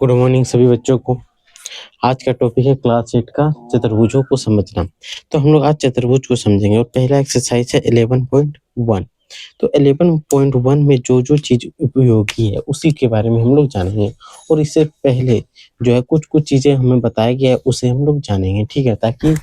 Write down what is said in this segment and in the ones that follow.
Good morning सभी बच्चों को। आज का टॉपिक है क्लास 8 का चतुर्भुजों को समझना। तो हम लोग आज चतुर्भुज को समझेंगे और पहला एक्सरसाइज है 11.1। तो 11.1 में जो जो चीज उपयोगी है उसी के बारे में हम लोग जानेंगे और इससे पहले जो है कुछ चीजें हमें बताया गया है उसे हम लोग जानेंगे, ठीक है, ताकि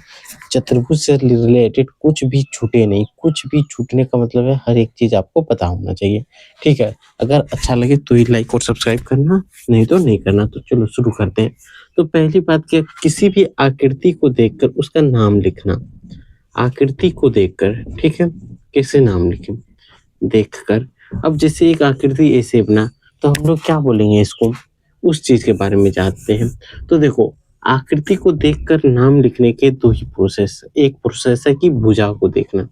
चतुर्भुज से रिलेटेड कुछ भी छूटे नहीं। कुछ भी छूटने का मतलब है हर एक चीज आपको पता होना चाहिए, ठीक है। अगर अच्छा लगे तो ही लाइक और सब्सक्राइब करना, नहीं तो नहीं करना। तो चलो शुरू करते हैं। तो पहली बात क्या, किसी भी आकृति को देखकर उसका नाम लिखना। आकृति को देखकर, ठीक है, कैसे नाम लिखें देखकर। अब जैसे एक आकृति ऐसे बना तो हम लोग क्या बोलेंगे इसको, उस चीज के बारे में जानते हैं। तो देखो, आकृति को देखकर नाम लिखने के दो ही प्रोसेस। एक प्रोसेस है कि भुजा को देखना,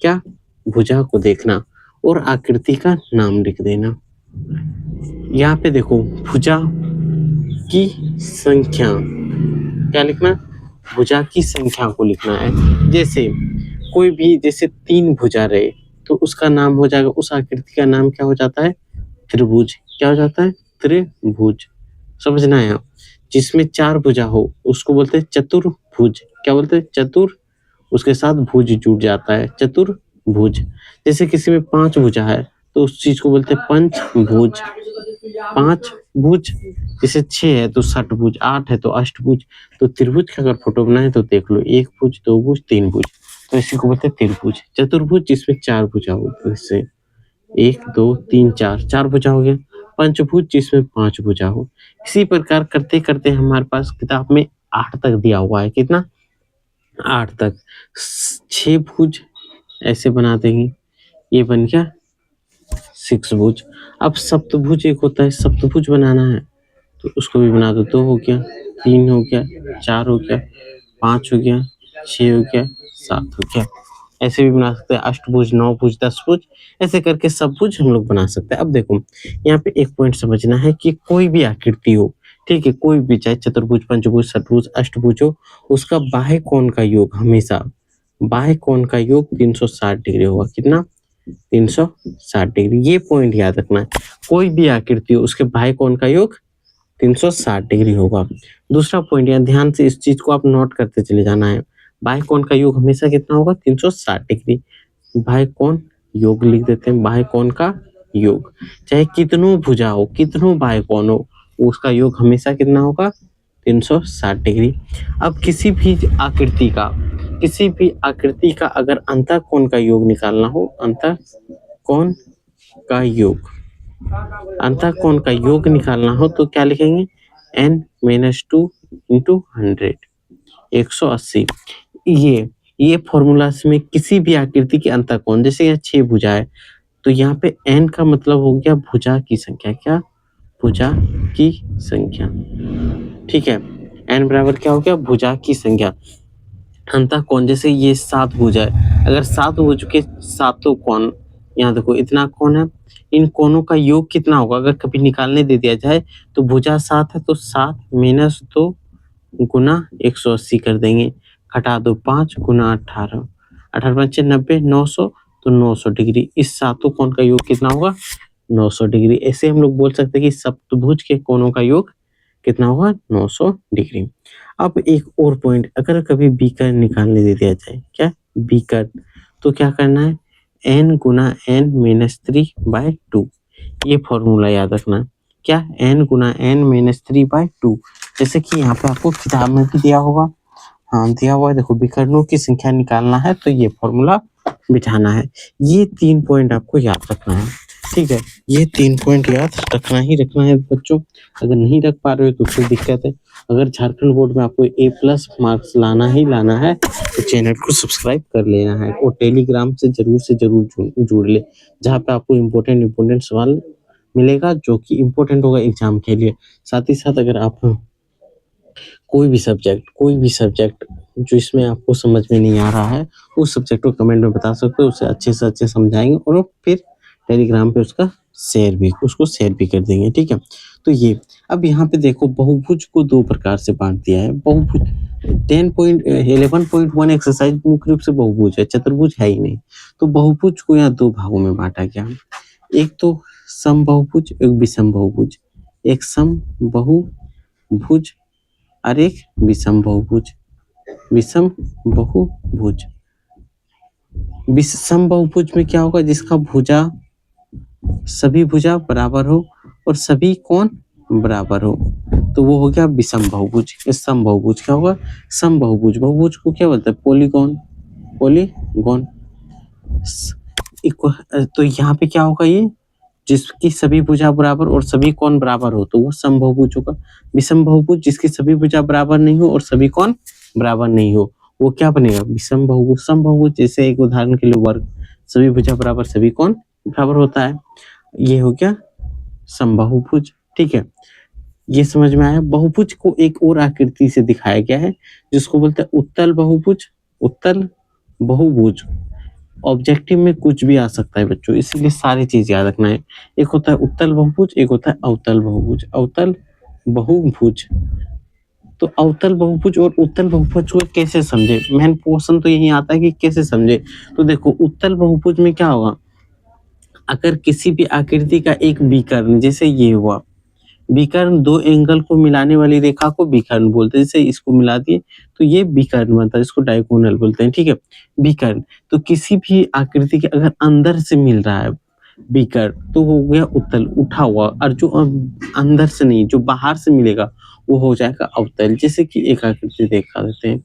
क्या, भुजा को देखना, और आकृति का नाम लिख देना। यहाँ पे देखो, भुजा की संख्या, क्या लिखना, भुजा की संख्या को लिखना है। जैसे कोई भी, जैसे 3 भुजा रहे तो उसका नाम हो जाएगा, उस आकृति का नाम क्या हो जाता है, त्रिभुज। क्या हो जाता है, त्रिभुज। समझना है आप। जिसमें 4 भुजा हो उसको बोलते हैं चतुर्भुज। क्या बोलते हैं, चतुर, उसके साथ भुज जुड़ जाता है, चतुर्भुज। जैसे किसी में 5 भुजा है तो उस चीज को बोलते हैं पंचभुज। 5 भुज, जैसे 6 है तो षटभुज, 8 है तो अष्टभुज। तो त्रिभुज का अगर फोटो बनाए तो देख लो, 1 भुज, 2 भुज, 3 भुज, तो इसी को बोलते हैं त्रिभुज। चतुर्भुज जिसमें 4 भुजा हो, जैसे 1 2 3 4, 4 भुजा हो गया। पंचभुज जिसमें 5 भुजा हो। इसी प्रकार करते करते हमारे पास किताब में 8 तक दिया हुआ है। कितना, 8 तक। 6 भुज ऐसे बना देंगे, ये बन गया 6 भुज। अब सप्तभुज एक होता है, सप्तभुज बनाना है तो उसको भी बना दो। 2 हो गया, 3 हो गया, 4 हो गया, 5 हो गया, 6 हो गया, 7 हो गया। ऐसे भी बना सकते हैं, अष्टभुज, 9 भुज, 10 भुज, ऐसे करके सब भुज हम लोग बना सकते हैं। अब देखो, यहाँ पे एक पॉइंट समझना है कि कोई भी आकृति हो, ठीक है, कोई भी, चाहे चतुर्भुज, पंचभुज, षटभुज, अष्टभुज हो, उसका बाह्य कोण का योग हमेशा, बाह्य कोण का योग 360 डिग्री होगा। कितना, 360 डिग्री। ये पॉइंट याद रखना है। कोई भी आकृति हो उसके बाह्य कोण का योग 360 डिग्री होगा। दूसरा पॉइंट, यहाँ ध्यान से इस चीज को आप नोट करते चले जाना है। बाह्य कोण का योग हमेशा कितना होगा, 360 डिग्री। बाह्य कोण योग लिख देते हैं, बाह्य कोण का योग। चाहे कितनों भुजा हो, कितनों बाह्य कोण हो, उसका योग हमेशा कितना होगा, 360 डिग्री। अब किसी भी आकृति का, किसी भी आकृति का अगर अंतःकोण का योग निकालना हो, अंतःकोण का योग, अंतःकोण का योग निकालना हो तो क्या लिखेंगे, n-2 इंटू 100, 180। ये फॉर्मूला में किसी भी आकृति के अंतःकोण, जैसे यहाँ 6 भुजा है तो यहाँ पे n का मतलब हो गया भुजा की संख्या। क्या, भुजा की संख्या, ठीक है। n बराबर क्या हो गया, भुजा की संख्या। अंतःकोण, जैसे ये 7 भुजा है, अगर 7 भुज के सातों कोण, यहाँ देखो इतना कोण है, इन कोणों का योग कितना होगा अगर कभी निकालने दे दिया जाए तो भुजा 7 है तो 7 - 2 गुना 180 कर देंगे। घटा दो 5 गुना 18, 18 5 90, 900, तो 900 डिग्री। इस सातों कोण का योग कितना होगा, 900 डिग्री। ऐसे हम लोग बोल सकते हैं कि सप्तभुज के कोणों का योग कितना होगा, 900 डिग्री। अब एक और पॉइंट, अगर कभी बीकर निकालने दे दिया जाए, क्या, बीकर, तो क्या करना है, n गुना n-3/2। ये फॉर्मूला याद रखना। क्या, n गुना n-3/2। जैसे कि यहाँ पे आपको किताब में भी दिया होगा, हाँ दिया हुआ है, देखो विकर्णों की संख्या निकालना है तो ये फॉर्मूला बिठाना है। ये 3 पॉइंट आपको याद रखना है, ठीक है। ये 3 पॉइंट याद रखना ही रखना है बच्चों। अगर नहीं रख पा रहे हो तो फिर दिक्कत है। अगर झारखंड बोर्ड में आपको A+ मार्क्स लाना ही लाना है तो चैनल को सब्सक्राइब कर लेना है और टेलीग्राम से जरूर जुड़ ले, जहाँ पे आपको इम्पोर्टेंट सवाल मिलेगा जो कि इम्पोर्टेंट होगा एग्जाम के लिए। साथ ही साथ अगर आप कोई भी सब्जेक्ट जो इसमें आपको समझ में नहीं आ रहा है, उस सब्जेक्ट को कमेंट में बता सकते हो, उसे अच्छे से अच्छे समझाएंगे और फिर टेलीग्राम पे उसको शेयर भी कर देंगे, ठीक है। तो ये, अब यहाँ पे देखो, बहुभुज को 2 प्रकार से बांट दिया है। बहुभुज 11.1 एक्सरसाइज मुख्य रूप से बहुभुज है, चतुर्भुज है ही नहीं। तो बहुभुज को यहाँ 2 भागों में बांटा गया। एक तो समबाहुभुज, एक विषम बहुभुज। एक समबाहुभुज भुज और एक विषम बहुभुज। विषम बहुभुज, विषम बहुभुज में क्या होगा, जिसका भुजा सभी भुजा बराबर हो और सभी कोण बराबर हो, तो वो हो गया विषम बहुभुज। सम बहुभुज क्या होगा, सम बहुभुज। बहुभुज को क्या बोलते हैं, पॉलीगॉन। पॉलीगॉन तो यहाँ पे क्या होगा, ये जिसकी सभी भुजा बराबर और सभी कोण बराबर हो तो वो सम बहुभुज होगा। विषम बहुभुज जिसकी सभी भुजा बराबर नहीं हो और सभी कोण बराबर नहीं हो, वो क्या बनेगा, विषम बहुभुज। सम बहुभुज जैसे एक उदाहरण के लिए वर्ग, सभी भुजा बराबर सभी कोण बराबर होता है, ये हो गया समबाहुभुज। ठीक है, ये समझ में आया। बहुभुज को एक और आकृति से दिखाया गया है जिसको बोलते हैं उत्तल बहुभुज। उत्तल बहुभुज, ऑब्जेक्टिव में कुछ भी आ सकता है बच्चों, इसीलिए सारी चीज याद रखना है। एक होता है उत्तल बहुभुज, एक होता है अवतल बहुभुज। अवतल बहुभुज, तो अवतल बहुभुज और उत्तल बहुभुज को कैसे समझे, मेन क्वेश्चन तो यही आता है कि कैसे समझे। तो देखो उत्तल बहुभुज में क्या होगा, अगर किसी भी आकृति का एक विकर्ण, जैसे ये हुआ विकर्ण, दो एंगल को मिलाने वाली रेखा को विकर्ण बोलते हैं। जैसे इसको मिला दिए तो ये विकर्ण बनता है, इसको डायगोनल बोलते हैं। ठीक है, विकर्ण। तो किसी भी आकृति के अगर अंदर से मिल रहा है विकर्ण तो हो गया उत्तल, उठा हुआ, और जो अंदर से नहीं, जो बाहर से मिलेगा वो हो जाएगा अवतल। जैसे कि एक आकृति देखा देते हैं,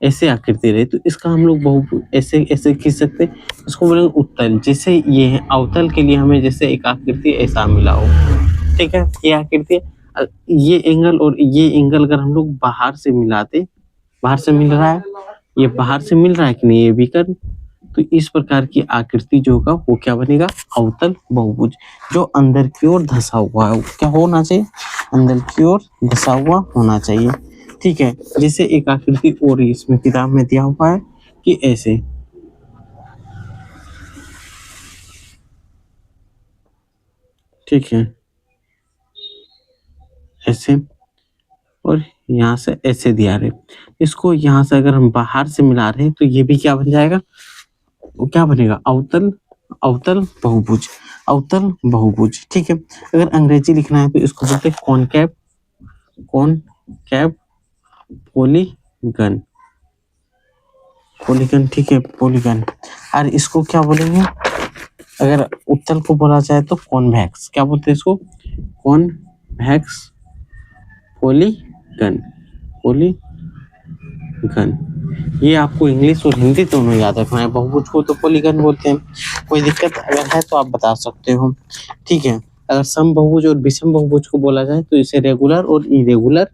ऐसे आकृति रहे तो इसका हम लोग बहु ऐसे ऐसे खींच सकते हैं, इसको बोलेंगे उत्तल। जैसे ये है अवतल के लिए हमें जैसे एक आकृति ऐसा मिला हो, ठीक है, ये आकृति, ये एंगल और ये एंगल अगर हम लोग बाहर से मिलाते, बाहर से मिल रहा है, ये बाहर से मिल रहा है कि नहीं, ये विकर्ण, तो इस प्रकार की आकृति जो होगा वो क्या बनेगा, अवतल बहुभुज। जो अंदर की ओर धंसा हुआ है, क्या होना चाहिए, अंदर की ओर धंसा हुआ होना चाहिए। ठीक है, जैसे एक आकृति और इसमें किताब में दिया हुआ है कि ऐसे, ठीक है, ऐसे, और यहाँ से ऐसे दिया रहे, इसको यहाँ से अगर हम बाहर से मिला रहे हैं तो ये भी क्या बन जाएगा, वो क्या बनेगा, अवतल, अवतल बहुभुज, अवतल बहुभुज। ठीक है, अगर अंग्रेजी लिखना है तो इसको बोलते हैं कॉनकेव, कॉनकेव पॉलीगन, पॉलीगन। ठीक है, पॉलीगन। और इसको क्या बोलेंगे, अगर उत्तल को बोला जाए तो कॉन्वेक्स, क्या बोलते हैं इसको, कॉन्वेक्स पॉलीगन, पॉलीगन। ये आपको इंग्लिश और हिंदी दोनों याद रखना है। बहुभुज को तो पॉलीगन बोलते हैं, कोई दिक्कत अगर है तो आप बता सकते हो। ठीक है, अगर सम बहुभुज और विषम बहुभुज को बोला जाए तो इसे रेगुलर और इरेगुलर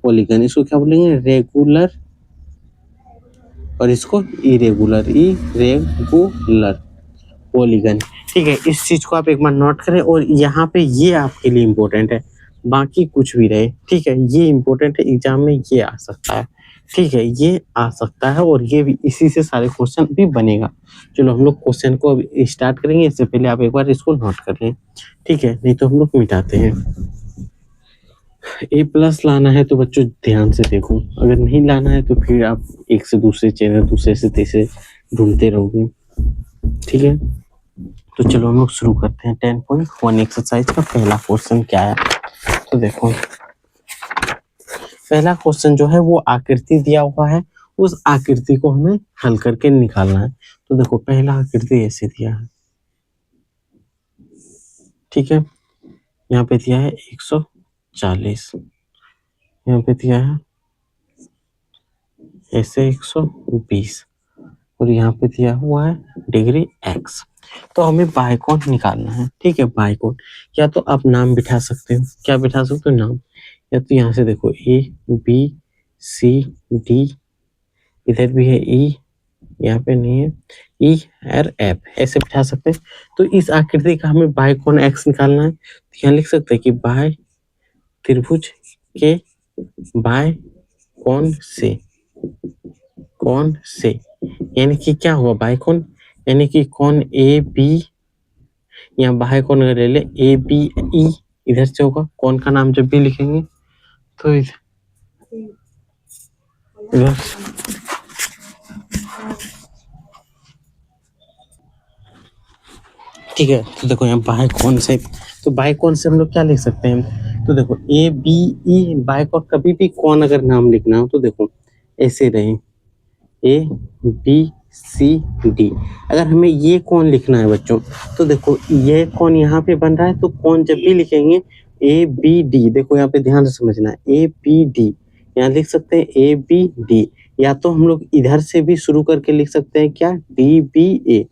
पॉलीगन, इसको क्या बोलेंगे, रेगुलर, और इसको इरेगुलर, इरेगुलर पॉलीगन। ठीक है, इस चीज को आप एक बार नोट करें, और यहाँ पे ये आपके लिए इम्पोर्टेंट है, बाकी कुछ भी रहे। ठीक है, ये इम्पोर्टेंट है, एग्जाम में ये आ सकता है। ठीक है, ये आ सकता है, और ये भी इसी से सारे क्वेश्चन भी बनेगा। चलो हम लोग क्वेश्चन को अब स्टार्ट करेंगे, इससे पहले आप एक बार इसको नोट कर लें। ठीक है, नहीं तो हम लोग मिटाते हैं। A+ लाना है तो बच्चों ध्यान से देखो, अगर नहीं लाना है तो फिर आप एक से दूसरे चैनल, दूसरे से तीसरे ढूंढते रहोगे। ठीक है, तो चलो हम लोग शुरू करते हैं। 10.1 एक्सरसाइज का पहला क्वेश्चन क्या है, तो देखो पहला क्वेश्चन जो है वो आकृति दिया हुआ है, उस आकृति को हमें हल करके निकालना है। तो देखो पहला आकृति ऐसे दिया है, ठीक है, यहाँ पे दिया है 140, यहाँ पे दिया है ऐसे 120, और यहाँ पे दिया हुआ है डिग्री x। तो हमें बाई कोण निकालना है। ठीक है, बाई कोण, या तो आप नाम बिठा सकते हो, क्या बिठा सकते हो, नाम, या तो यहाँ से देखो ABCD, इधर भी है E, यहाँ पे नहीं है ERF, ऐसे बिठा सकते हैं। तो इस आकृति का हमें बाई कोण x निकालना है, तो यहाँ लिख सकते हैं कि बाई त्रिभुज के बाई कोण से, कोण से, यानी कि क्या हुआ, बाई कोण, यानी कि कोण AB, यहाँ बाई कोण ले ले ABE, इधर से होगा, कोण का नाम जब भी लिखेंगे तो इधर, ठीक है, तो देखो यहाँ बाई कोण से, तो बाई कोण से हम लोग क्या लिख सकते हैं, तो देखो ए बी ई बाय कॉन, कभी भी कौन अगर नाम लिखना हो तो देखो ऐसे रहे ए बी सी डी। अगर हमें ये कौन लिखना है बच्चों, तो देखो ये कौन यहाँ पे बन रहा है, तो कौन जब भी लिखेंगे ए बी डी, देखो यहाँ पे ध्यान से समझना है, ए बी डी यहाँ लिख सकते हैं ए बी डी, या तो हम लोग इधर से भी शुरू करके लिख सकते हैं क्या डी बी ए,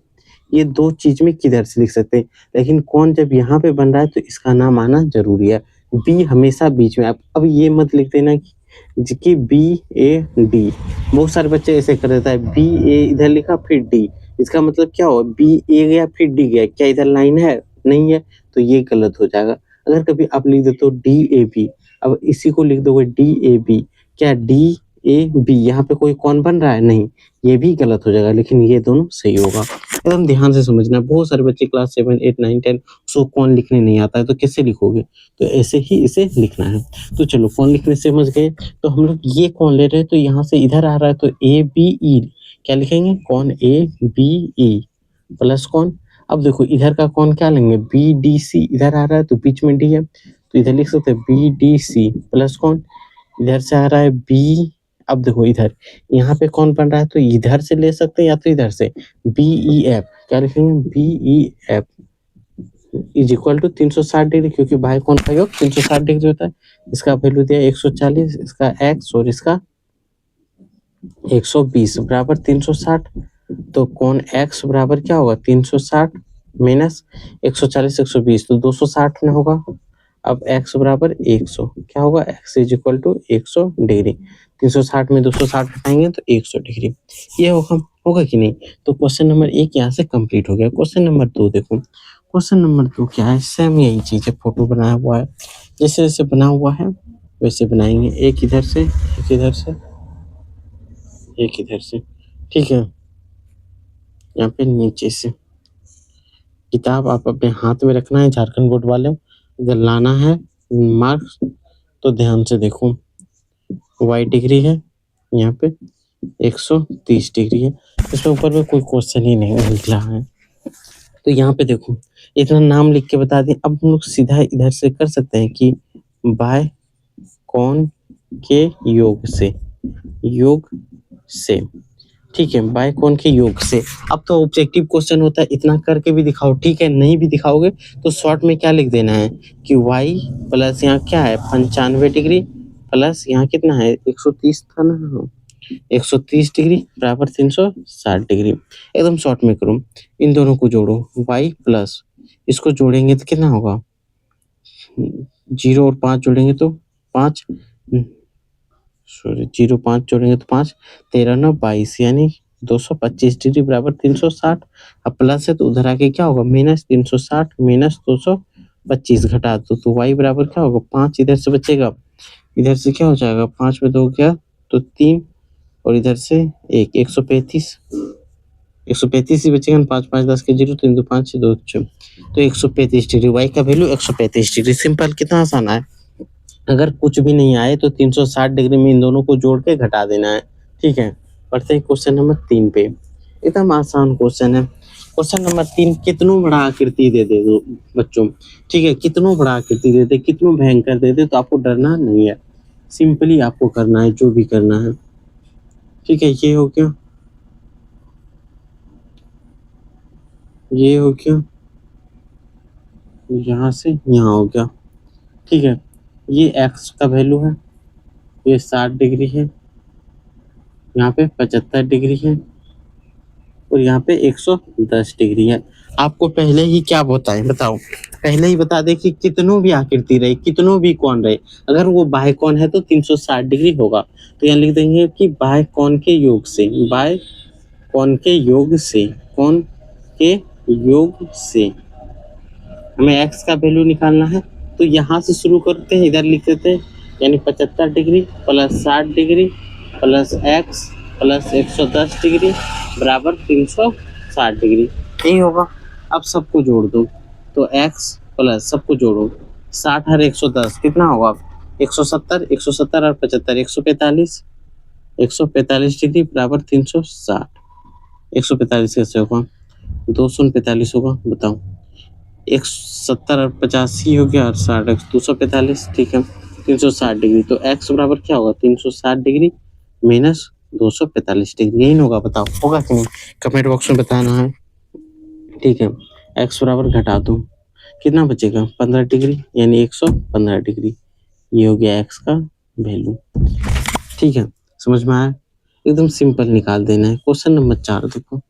ये दो चीज में किधर से लिख सकते हैं, लेकिन कौन जब यहाँ पे बन रहा है तो इसका नाम आना जरूरी है, बी हमेशा बीच में। अब ये मत लिख देना कि बी ए डी, बहुत सारे बच्चे ऐसे कर देता है, बी ए इधर लिखा फिर डी, इसका मतलब क्या हो, बी ए गया फिर डी गया, क्या इधर लाइन है, नहीं है, तो ये गलत हो जाएगा। अगर कभी आप लिख देते हो डी ए बी, अब इसी को लिख दोगे डी ए बी, क्या डी ए बी यहाँ पे कोई कौन बन रहा है, नहीं, ये भी गलत हो जाएगा, लेकिन ये दोनों सही होगा। एकदम ध्यान से समझना, बहुत सारे बच्चे क्लास 7 8 9 10 उसको कौन लिखने नहीं आता है, तो कैसे लिखोगे, तो ऐसे ही इसे लिखना है। तो चलो कौन लिखने से समझ गए, तो हम लोग ये कौन ले रहे हैं, तो यहाँ से इधर आ रहा है, तो ए बी ई क्या लिखेंगे, कौन ए बी ई प्लस कौन, अब देखो इधर का कौन क्या लेंगे, बी डी सी, इधर आ रहा है तो बीच में डी है, तो इधर लिख सकते हैं बी डी सी प्लस कौन, इधर से आ रहा है बी, अब देखो इधर यहाँ पे कौन बन रहा है, तो इधर से ले सकते हैं या तो इधर से, बी ई एफ क्या लिखेंगे, B E F is equal to 360 degree, क्योंकि बाय कौन का योग 360 डिग्री होता है, इसका वैल्यू दिया 140, इसका x और इसका 120 बराबर 360, तो कौन x बराबर क्या होगा 360 माइनस 140 120, तो 260 में होगा। अब x बराबर 100 क्या होगा, x is equal to 100 degree, 360 में 260 हटाएंगे तो 100 डिग्री, ये होगा कि नहीं। तो क्वेश्चन नंबर 1 यहाँ से कंप्लीट हो गया। क्वेश्चन नंबर 2 देखो, क्वेश्चन नंबर 2 क्या है, सेम यही चीज है, फोटो बनाया हुआ है, जैसे जैसे बना हुआ है वैसे बनाएंगे, एक इधर से एक इधर से एक इधर से, ठीक है। यहाँ पे नीचे से किताब आप अपने हाथ में रखना है, झारखंड बोर्ड वाले अगर लाना है मार्क्स तो ध्यान से देखो, y डिग्री है यहाँ पे 130 डिग्री है, इसमें ऊपर में कोई क्वेश्चन ही नहीं निकला है, तो यहाँ पे देखो इतना नाम लिख के बता दें। अब हम लोग सीधा इधर से कर सकते हैं कि बाय कौन के योग से, ठीक है, बाय कौन के योग से। अब तो ऑब्जेक्टिव क्वेश्चन होता है, इतना करके भी दिखाओ, ठीक है, नहीं भी दिखाओगे तो शॉर्ट में क्या लिख देना है कि y प्लस यहाँ क्या है 95 डिग्री प्लस यहाँ कितना है 130 था ना, 130 डिग्री बराबर 360 डिग्री, एकदम शॉर्ट में करूँ, इन दोनों को जोड़ो, y प्लस इसको जोड़ेंगे तो कितना होगा 0 और 5 जोड़ेंगे तो 5, सॉरी 0 5 जोड़ेंगे तो 5, 13 9 22 यानी 225 डिग्री बराबर 360। अब प्लस है तो उधर आके क्या होगा माइनस 360 माइनस 225 घटा दो तो y बराबर क्या होगा 5, इधर से बचेगा, इधर से क्या हो जाएगा 5 में 2 गया तो 3 और इधर से 1 135 ही बचेगा, 5 5 10 के 0 3 2 5 2 6, तो 135 डिग्री, y का वैल्यू 135 डिग्री। सिंपल, कितना आसान है। अगर कुछ भी नहीं आए तो 360 डिग्री में इन दोनों को जोड़ के घटा देना है, ठीक है। पढ़ते हैं क्वेश्चन नंबर 3 पे, एकदम आसान क्वेश्चन है। क्वेश्चन नंबर 3, कितनों बड़ा आकृति दे दो बच्चों, ठीक है, कितनों बड़ा आकृति दे दे, कितनों भयंकर दे दे, तो आपको डरना नहीं है, सिंपली आपको करना है जो भी करना है, ठीक है। ये हो गया, ये हो गया, यहाँ से यहाँ हो गया, ठीक है। ये x का वैल्यू है, ये 60 डिग्री है, यहाँ पे 75 डिग्री है और यहाँ पे 110 डिग्री है। आपको पहले ही क्या बताएं, बताओ, पहले ही बता दे कि कितनों भी आकृति रहे, कितनों भी कौन रहे, अगर वो बाह्य कोण है तो 360 डिग्री होगा, तो यहाँ लिख देंगे कि बाह्य कोण के योग से, बाह्य कोण के योग से, कोण के योग से हमें x का वैल्यू निकालना है, तो यहाँ से शुरू करते हैं, इधर लिख देते हैं, यानी 75 degree plus 60 degree plus x plus 110 degree बराबर 360 डिग्री, यही होगा। अब सबको जोड़ दो, तो x प्लस सबको जोड़ो, 60 और 110 कितना होगा 170, 170 और 75 145, 145 डिग्री बराबर 360, 145 कैसे होगा 245 होगा, बताओ 170 और 85 हो गया और 60 245, ठीक है 360 डिग्री। तो x बराबर क्या होगा 360 डिग्री माइनस 245 डिग्री, यही होगा, बताओ होगा कि नहीं, कमेंट बॉक्स में बताना है। ठीक है, x बराबर घटा दो, कितना बचेगा 15 डिग्री यानी 115 डिग्री, ये हो गया x का वैल्यू। ठीक है, समझ में आया, एकदम सिंपल निकाल देना है। क्वेश्चन नंबर 4 देखो,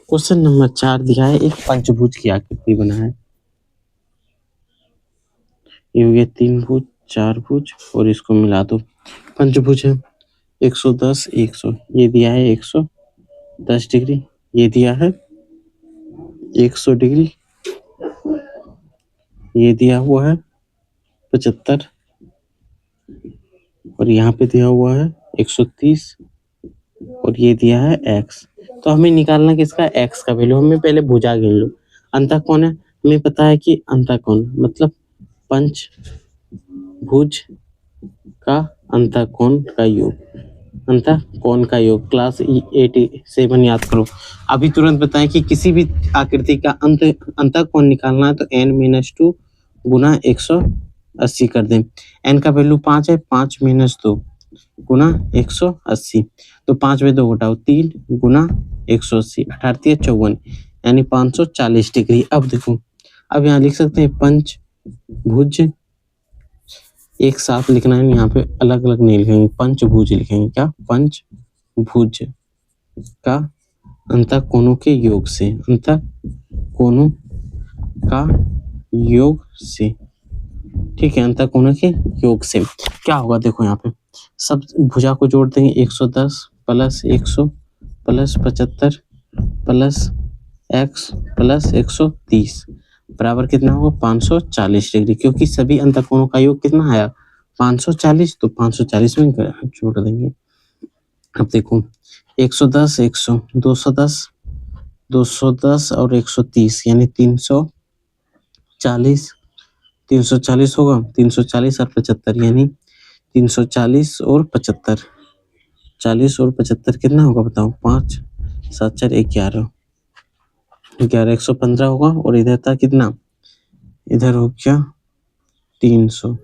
क्वेश्चन नंबर 4 दिया है, एक पंचभुज की आकृति बना है, ये हो गया 3 भुज 4 भुज और इसको मिला दो, पंचभुज है 110 100, ये दिया है 110 डिग्री, ये दिया है 100 डिग्री, ये दिया हुआ है 75 और यहाँ पे दिया हुआ है 130 और ये दिया है x। तो हमें निकालना किसका, x का वैल्यू। हमें पहले भुजा गिन लो, अंतः कौन है, हमें पता है कि अंतः कौन मतलब पंचभुज का अंतः कोण का योग, अंतः कोण का योग क्लास 87 याद करो। अभी तुरंत बताएं कि किसी भी आकृति का अंतः कोण निकालना है तो n-2 गुना 180 कर दें। n का वैल्यू 5 है, 5 - 2 गुना 180, तो 5 में 2 घटाओ 3 गुना 180, 18 54 यानी 540 डिग्री। अब देखो, अब यहाँ लिख सकते हैं पंचभुज, एक साथ लिखना है, यहाँ पे अलग अलग नहीं लिखेंगे, पंचभुज लिखेंगे। क्या, पंचभुज का अंतः कोणों के योग से, अंतः कोणों का योग से, ठीक है, अंतः कोणों के योग से क्या होगा, देखो यहाँ पे सब भुजा को जोड़ देंगे, 110 plus 100 plus 75 plus x plus 130 बराबर कितना होगा 540 डिग्री, क्योंकि सभी अंतःकोणों का योग कितना आया 540, तो 540 में जोड़ देंगे। अब देखो 110 100 210 210 और 130 यानी 340 340 होगा, 340 और 75 यानी 340 और 75, 40 और 75 कितना होगा बताओ, 5 7 4 11 11 115 होगा, और इधर था कितना, इधर हो गया 300,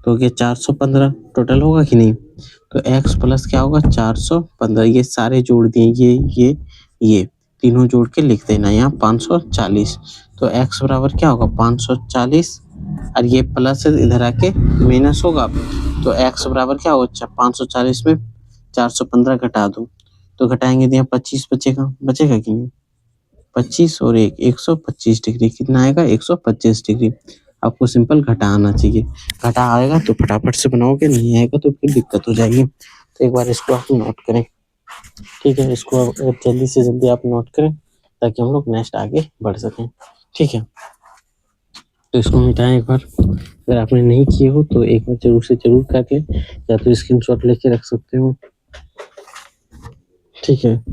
तो ये 415 टोटल होगा कि नहीं। तो x प्लस क्या होगा 415, ये सारे जोड़ दिए, ये तीनों जोड़ के लिख देना यहाँ 540, तो x बराबर क्या होगा 540 और ये प्लस इधर आके माइनस होगा, तो x बराबर क्या होगा 540 में 415 घटा दो, तो घटाएंगे तो यहाँ 25 बचेगा कि नहीं, 25 और 125 डिग्री, कितना आएगा 125 डिग्री। आपको सिंपल घटा आना चाहिए, घटा आएगा तो फटाफट से बनाओगे, नहीं आएगा तो फिर दिक्कत हो जाएगी। तो एक बार इसको आप नोट करें, ठीक है, इसको जल्दी से जल्दी आप नोट करें ताकि हम लोग नेक्स्ट आगे बढ़ सकें, ठीक है। तो इसको मिटाएं एक बार, अगर आपने नहीं किए हो तो एक बार जरूर से जरूर कर लें, या तो स्क्रीनशॉट लेके रख सकते हो, ठीक है।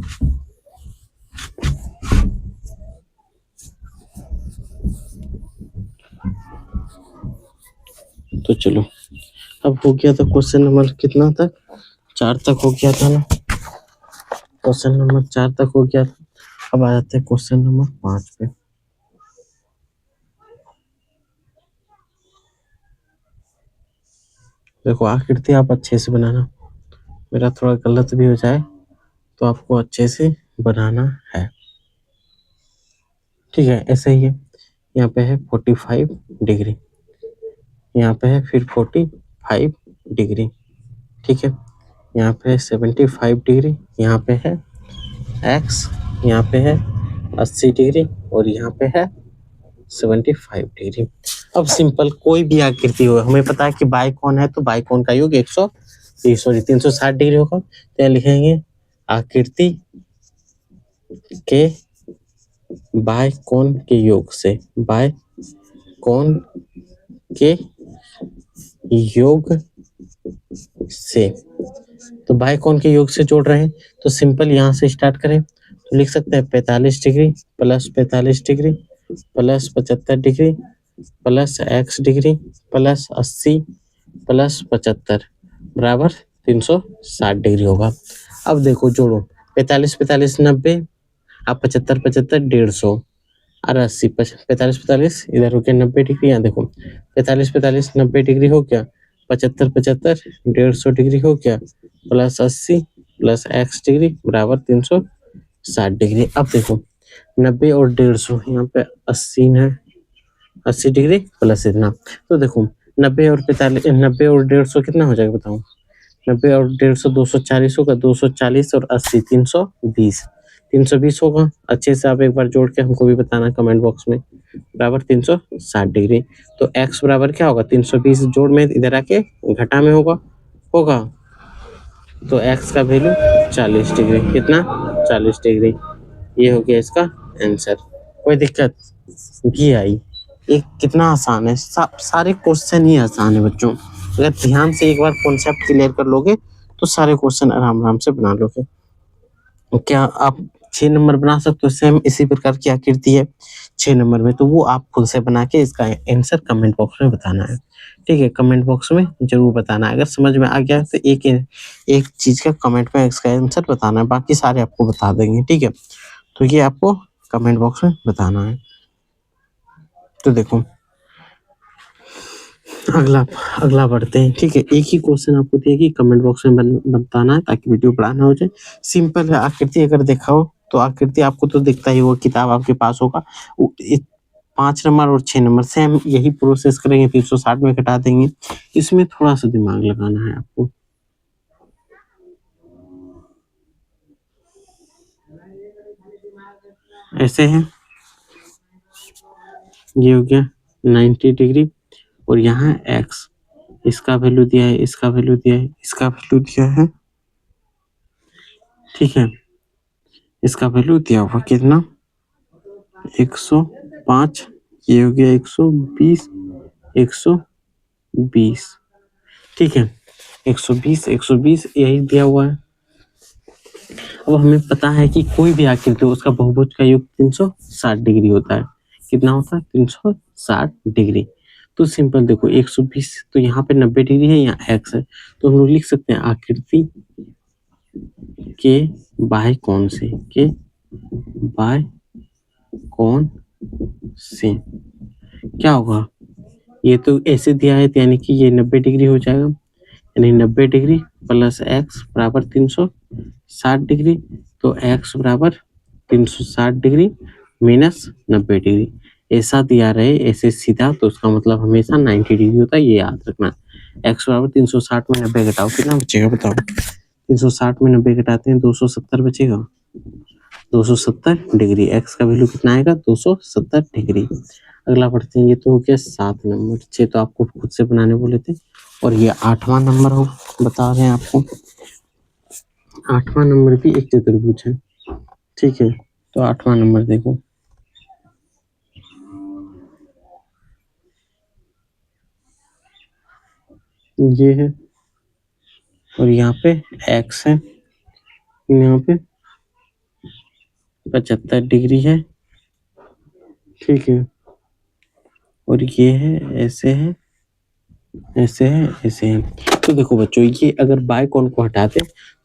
तो चलो, अब हो गया था क्वेश्चन नंबर कितना तक, 4 तक हो गया था ना, क्वेश्चन नंबर 4 तक हो गया था। अब आ जाते हैं क्वेश्चन नंबर 5 पे। देखो आकृति आप अच्छे से बनाना, मेरा थोड़ा गलत भी हो जाए तो आपको अच्छे से बनाना है, ठीक है। ऐसे ही है, यहाँ पे है 45 डिग्री, यहाँ पे है फिर 45 डिग्री, ठीक है, यहाँ पे है 75 डिग्री, यहाँ पे है x, यहाँ पे है 80 डिग्री और यहाँ पे है 75 डिग्री। अब सिंपल कोई भी आकृति हो, हमें पता है कि बाई कोण है तो बाई कोण का योग 360 डिग्री होगा, तो लिखेंगे आकृति के बाई कोण के योग से, बाई कोण के योग से, तो बाई कोण के योग से जोड़ रहे हैं, तो सिंपल यहाँ से स्टार्ट करें तो लिख सकते हैं 45 degree plus 45 degree plus 75 degree plus x degree plus 80 plus 75 बराबर 360 डिग्री होगा। अब देखो जोड़ो 45 45 90 अब 75 75 150 और 80 45 45 इधर हो गया 90 डिग्री। यहाँ देखो 45 45 90 डिग्री हो गया, 75 75 150 डिग्री हो गया, प्लस 80 प्लस x डिग्री बराबर 360 डिग्री। अब देखो 90 और 150 यहाँ पे 80 है, 80 डिग्री प्लस इतना, तो देखो 90 और 45 90 और 150 कितना हो जाएगा बताओ। 90 और 150 240 होगा, 240 और 80 320, 320 होगा। अच्छे से आप एक बार जोड़ के हमको भी बताना कमेंट बॉक्स में, बराबर 360 डिग्री। तो x बराबर क्या होगा, 320 जोड़ में इधर आके घटा में होगा होगा तो x का वैल्यू 40 डिग्री, कितना 40 डिग्री। ये हो गया इसका आंसर। कोई दिक्कत ये आई, एक कितना आसान है, सारे क्वेश्चन ही आसान है बच्चों। अगर ध्यान से एक बार कॉन्सेप्ट क्लियर कर लोगे तो सारे क्वेश्चन आराम आराम से बना लोगे। क्या आप 6 नंबर बना सकते हो सेम इसी प्रकार की आकृति है 6 नंबर में, तो वो आप खुद से बना के इसका आंसर कमेंट बॉक्स में बताना है। ठीक है, कमेंट बॉक्स में जरूर बताना है। अगर समझ में आ गया तो एक चीज का कमेंट में इसका आंसर बताना है, बाकी सारे आपको बता देंगे। ठीक है, तो ये आपको कमेंट बॉक्स में बताना है। तो देखो अगला बढ़ते हैं। ठीक है, एक ही क्वेश्चन आपको दिया कि कमेंट बॉक्स में बताना है ताकि वीडियो बड़ा ना हो जाए। सिंपल है, आकृति अगर देखा हो तो आकृति आपको तो दिखता ही होगा, किताब आपके पास होगा। 5 नंबर और 6 नंबर सेम यही प्रोसेस करेंगे, 360 में घटा देंगे। इसमें थोड़ा सा दिमाग लगाना है आपको। ऐसे है, ये हो गया 90 डिग्री और यहाँ x, इसका वैल्यू दिया है, इसका वैल्यू दिया है, इसका वैल्यू दिया है। ठीक है, इसका वैल्यू दिया हुआ कितना 105, ये हो गया 120 120। ठीक है, 120 यही दिया हुआ है। अब हमें पता है कि कोई भी आकृति हो उसका बहुभुज का योग 360 डिग्री होता है। कितना होता है 360 डिग्री। तो सिंपल देखो 120, तो यहाँ पे 90 डिग्री है, यहाँ x है, तो हम लोग लिख सकते हैं आकृति के बाह्य कोण से, के बाह्य कोण से क्या होगा, ये तो ऐसे दिया है तो यानी कि ये 90 डिग्री हो जाएगा, यानी 90 डिग्री प्लस x बराबर 360 डिग्री। तो x बराबर 360 डिग्री माइनस 90 डिग्री, ऐसा दिया रहे ऐसे सीधा तो उसका मतलब हमेशा 90 डिग्री होता है, ये याद रखना। x बराबर 360 में 90 घटाओ कितना बचेगा बताओ। 360 में 90 घटाते हैं 270 बचेगा, 270 डिग्री। x का वैल्यू कितना आएगा 270 डिग्री। अगला बढ़ते हैं, ये तो हो गया 7 नंबर, 6 तो आपको खुद से बनाने बोले थे, और ये 8वां नंबर हो बता रहे हैं आपको। 8वां नंबर भी एक चतुर्भुज है। ठीक है, तो 8वां नंबर देखो, ये है और यहाँ पे x है, यहाँ पे 75 डिग्री है। ठीक है, और ये है ऐसे है, ऐसे है, ऐसे है। तो देखो बच्चों, ये अगर बाय कोण को हटाते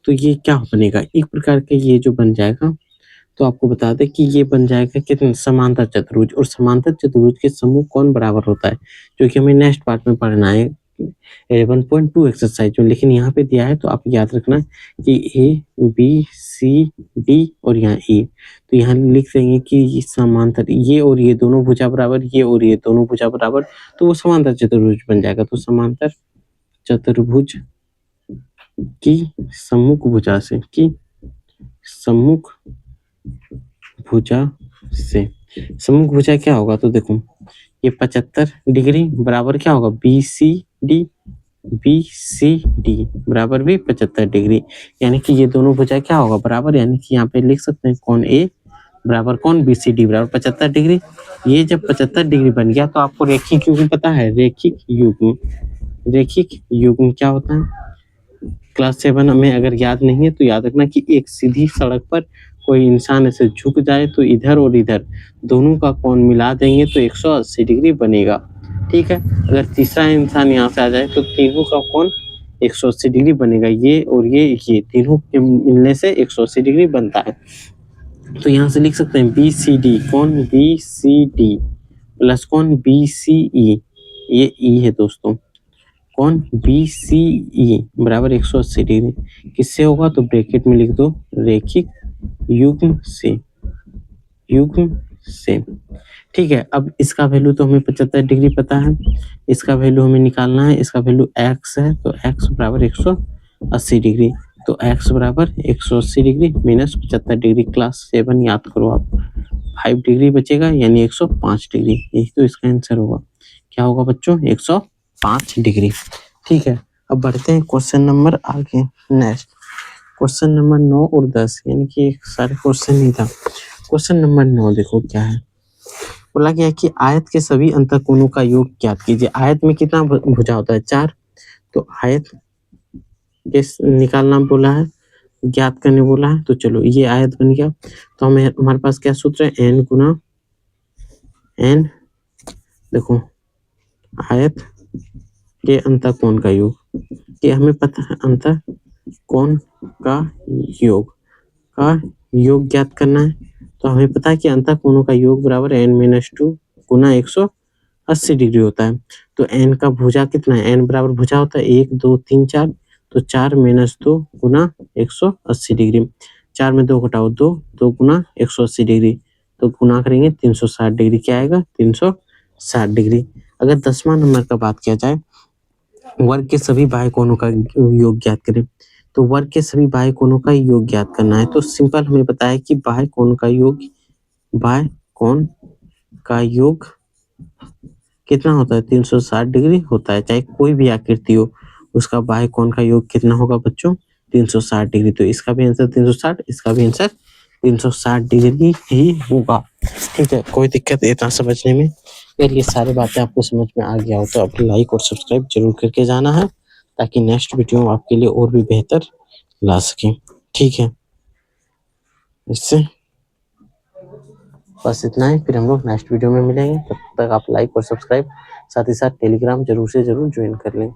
तो ये क्या बनेगा, एक प्रकार का ये जो बन जाएगा, तो आपको बता दें कि ये बन जाएगा कितने समांतर चतुर्भुज, और समांतर चतुर्भुज के समूह कौन बराबर होता है, जो कि हमें नेक्स्ट पार्ट में पढ़ना है 11.2 एक्सरसाइज में। लेकिन यहाँ पे दिया है तो आप याद रखना कि ए बी सी डी और यहाँ ए, तो यहाँ लिख देंगे कि ये समांतर, ये और ये दोनों भुजा बराबर, ये और ये दोनों भुजा बराबर, तो वो समांतर चतुर्भुज बन जाएगा। तो समांतर चतुर्भुज की सम्मुख भुजा से, की सम्मुख भुजा से, सम्मुख भुजा क्या होगा, तो देखो ये 75 डिग्री बराबर क्या होगा बी सी डी बराबर भी 75 डिग्री, यानी कि ये दोनों भुजा क्या होगा बराबर, यानी कि यहाँ पे लिख सकते हैं कौन ए बराबर कौन बी सी डी बराबर 75 डिग्री। ये जब 75 डिग्री बन गया तो आपको रैखिक युग्म पता है, रैखिक युग्म क्या होता है, क्लास 7 में अगर याद नहीं है तो याद रखना कि एक सीधी सड़क पर कोई इंसान ऐसे झुक जाए तो इधर और इधर दोनों का कोण मिला देंगे तो 180 डिग्री बनेगा। ठीक है, अगर तीसरा इंसान यहाँ से आ जाए तो तीनों का कोण 180 डिग्री बनेगा, ये और ये तीनों के मिलने से 180 डिग्री बनता है। तो यहाँ से लिख सकते हैं बी सी डी, कौन बी सी डी प्लस कौन बी सी ई, ये ई है दोस्तों, कौन बी सी ई बराबर 180 डिग्री किससे होगा, तो ब्रैकेट में लिख दो रैखिक युग्म से, युग्म से। ठीक है, अब इसका वैल्यू तो हमें 75 डिग्री पता है, इसका वैल्यू हमें निकालना है, इसका वैल्यू x है तो x बराबर 180 डिग्री, तो x बराबर 180 डिग्री माइनस 75 डिग्री, क्लास 7 याद करो आप, 5 डिग्री बचेगा यानी 105 डिग्री, यही तो इसका आंसर होगा। क्या होगा बच्चों, 105 डिग्री। ठीक है, अब बढ़ते हैं क्वेश्चन नंबर आगे, नेक्स्ट क्वेश्चन नंबर 9 और 10, यानी कि सारे क्वेश्चन ही था। क्वेश्चन नंबर 9 देखो क्या है, बोला गया कि आयत के सभी अंतःकोणों का योग ज्ञात कीजिए। आयत में कितना भुजा होता है, 4, तो आयत के निकालना बोला है, ज्ञात करने बोला है, तो चलो ये आयत बन गया। तो हमारे पास क्या सूत्र है, n गुना n, देखो आयत के अंतःकोण का योग, ये हमें पता है अंतःकोण का योग ज्ञात करना है, तो हमें पता है कि अंतःकोणों का योग बराबर n-2 गुना 180 डिग्री होता है। तो n का भुजा कितना है, n बराबर भुजा होता है 1 2 3 4, तो 4 - 2 गुना 180 डिग्री, 4 में 2 घटाओ 2, 2 गुना 180 डिग्री, तो गुना करेंगे 360 डिग्री, क्या आएगा 360 डिग्री। अगर 10वां नंबर का बात किया जाए, वर्ग के सभी बाह्य कोणों का योग ज्ञात करें, तो वर्ग के सभी बाह्य कोणों का योग ज्ञात करना है, तो सिंपल हमें पता है कि बाह्य कोण का योग कितना होता है, 360 डिग्री होता है, चाहे कोई भी आकृति हो उसका बाह्य कोण का योग कितना होगा बच्चों, 360 डिग्री। तो इसका भी आंसर 360, इसका भी आंसर 360 डिग्री ही होगा। ठीक है, कोई दिक्कत इतना समझने में, अगर ये सारी बातें आपको समझ में आ गया हो तो आप लाइक और सब्सक्राइब जरूर करके जाना है, ताकि नेक्स्ट वीडियो आपके लिए और भी बेहतर ला सके। ठीक है, इससे बस इतना ही, फिर हम लोग नेक्स्ट वीडियो में मिलेंगे, तब तक आप लाइक और सब्सक्राइब, साथ ही साथ टेलीग्राम जरूर से जरूर ज्वाइन कर लें।